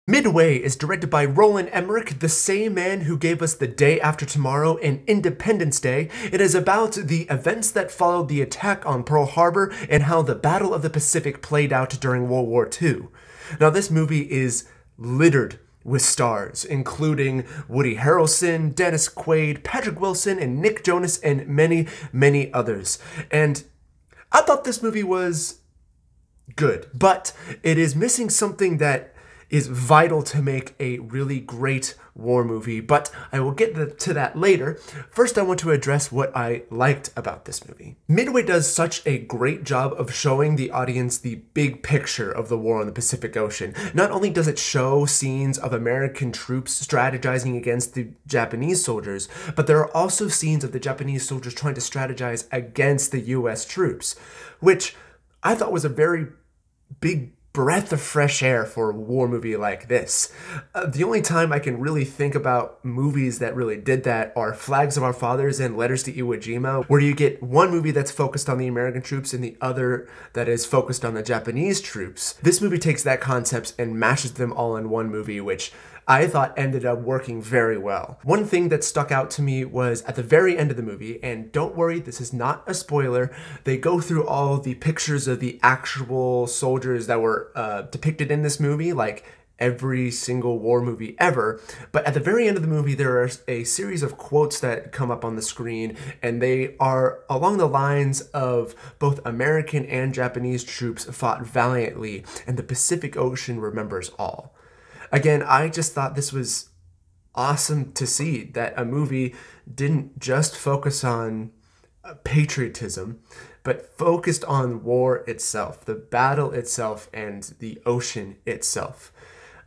Midway is directed by Roland Emmerich, the same man who gave us The Day After Tomorrow and Independence Day. It is about the events that followed the attack on Pearl Harbor and how the Battle of the Pacific played out during World War II. Now, this movie is littered with stars, including Woody Harrelson, Dennis Quaid, Patrick Wilson, and Nick Jonas, and many, many others. And I thought this movie was good, but it is missing something that is vital to make a really great war movie, but I will get to that later. First, I want to address what I liked about this movie. Midway does such a great job of showing the audience the big picture of the war on the Pacific Ocean. Not only does it show scenes of American troops strategizing against the Japanese soldiers, but there are also scenes of the Japanese soldiers trying to strategize against the US troops, which I thought was a very big breath of fresh air for a war movie like this. The only time I can really think about movies that really did that are Flags of Our Fathers and Letters to Iwo Jima, where you get one movie that's focused on the American troops and the other that is focused on the Japanese troops. This movie takes that concept and mashes them all in one movie, which I thought ended up working very well. One thing that stuck out to me was at the very end of the movie, and don't worry, this is not a spoiler, they go through all the pictures of the actual soldiers that were depicted in this movie, like every single war movie ever. But at the very end of the movie, there are a series of quotes that come up on the screen, and they are along the lines of both American and Japanese troops fought valiantly, and the Pacific Ocean remembers all. Again, I just thought this was awesome to see, that a movie didn't just focus on patriotism, but focused on war itself, the battle itself, and the ocean itself.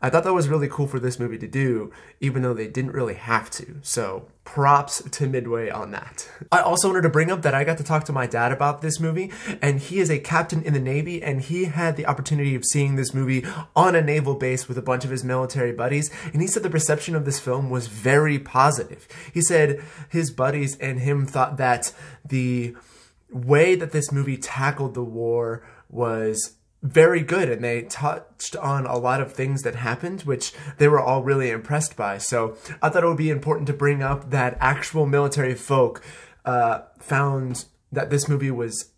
I thought that was really cool for this movie to do, even though they didn't really have to. So props to Midway on that. I also wanted to bring up that I got to talk to my dad about this movie, and he is a captain in the Navy, and he had the opportunity of seeing this movie on a naval base with a bunch of his military buddies, and he said the reception of this film was very positive. He said his buddies and him thought that the way that this movie tackled the war was very good, and they touched on a lot of things that happened, which they were all really impressed by. So I thought it would be important to bring up that actual military folk found that this movie was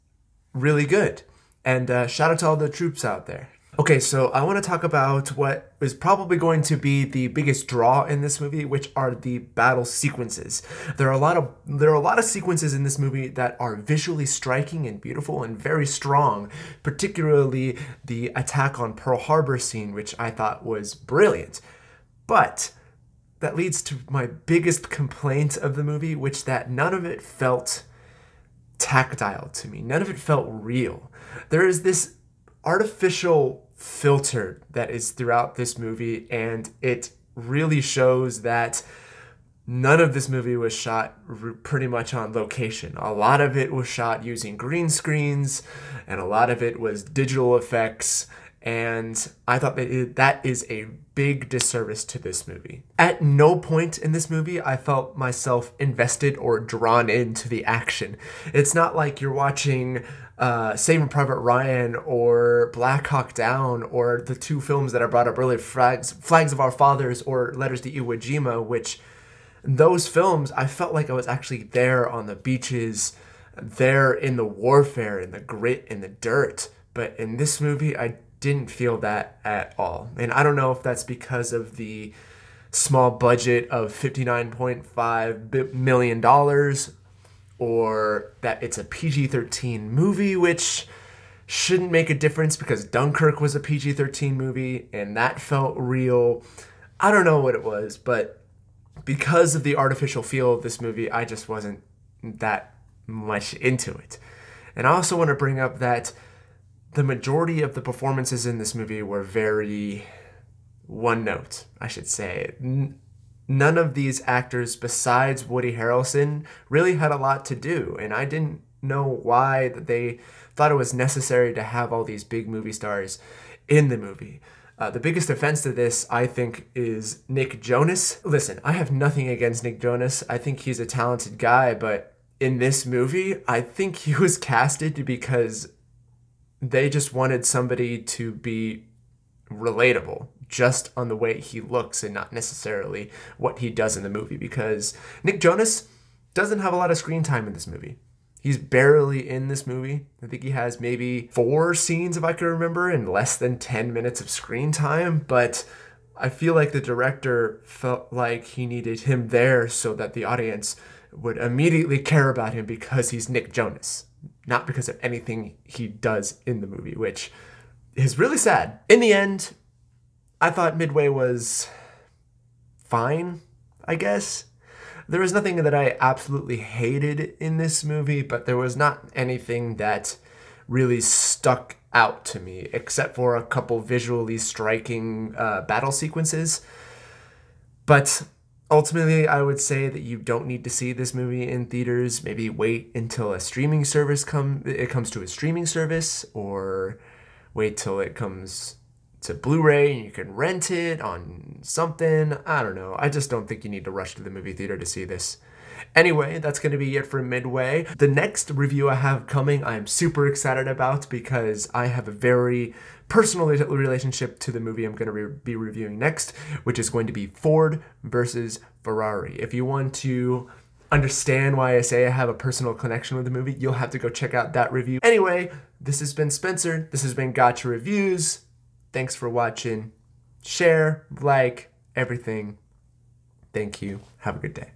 really good. And shout out to all the troops out there. Okay, so I want to talk about what is probably going to be the biggest draw in this movie, which are the battle sequences. There are a lot of sequences in this movie that are visually striking and beautiful and very strong, particularly the attack on Pearl Harbor scene, which I thought was brilliant. But that leads to my biggest complaint of the movie, which that none of it felt tactile to me. None of it felt real. There is this artificial filter that is throughout this movie, and it really shows that none of this movie was shot pretty much on location. A lot of it was shot using green screens, and a lot of it was digital effects, and I thought that is a big disservice to this movie. At no point in this movie I felt myself invested or drawn into the action. It's not like you're watching Saving Private Ryan or Black Hawk Down, or the two films that I brought up earlier, Flags of Our Fathers or Letters to Iwo Jima, which those films I felt like I was actually there on the beaches, there in the warfare, in the grit, in the dirt. But in this movie, I didn't feel that at all. And I don't know if that's because of the small budget of $59.5 million, or that it's a PG-13 movie, which shouldn't make a difference because Dunkirk was a PG-13 movie and that felt real. I don't know what it was, but because of the artificial feel of this movie, I just wasn't that much into it. And I also want to bring up that the majority of the performances in this movie were very one note, I should say. None of these actors besides Woody Harrelson really had a lot to do, and I didn't know why that they thought it was necessary to have all these big movie stars in the movie. The biggest offense to this, I think, is Nick Jonas. Listen, I have nothing against Nick Jonas. I think he's a talented guy, but in this movie, I think he was casted because they just wanted somebody to be relatable. just on the way he looks and not necessarily what he does in the movie, because Nick Jonas doesn't have a lot of screen time in this movie. He's barely in this movie. I think he has maybe 4 scenes, if I can remember, and less than 10 minutes of screen time. But I feel like the director felt like he needed him there so that the audience would immediately care about him because he's Nick Jonas, not because of anything he does in the movie, which is really sad. In the end, I thought Midway was fine, I guess. There was nothing that I absolutely hated in this movie, but there was not anything that really stuck out to me, except for a couple visually striking battle sequences. But ultimately, I would say that you don't need to see this movie in theaters. Maybe wait until a streaming service comes to a streaming service, or wait till it comes to Blu-ray and you can rent it on something. I don't know. I just don't think you need to rush to the movie theater to see this. Anyway, that's going to be it for Midway. The next review I have coming, I'm super excited about because I have a very personal relationship to the movie I'm going to be reviewing next, which is going to be Ford versus Ferrari. If you want to understand why I say I have a personal connection with the movie, you'll have to go check out that review. Anyway, this has been Spencer. This has been Gotcha Reviews. Thanks for watching. Share, like, everything. Thank you. Have a good day.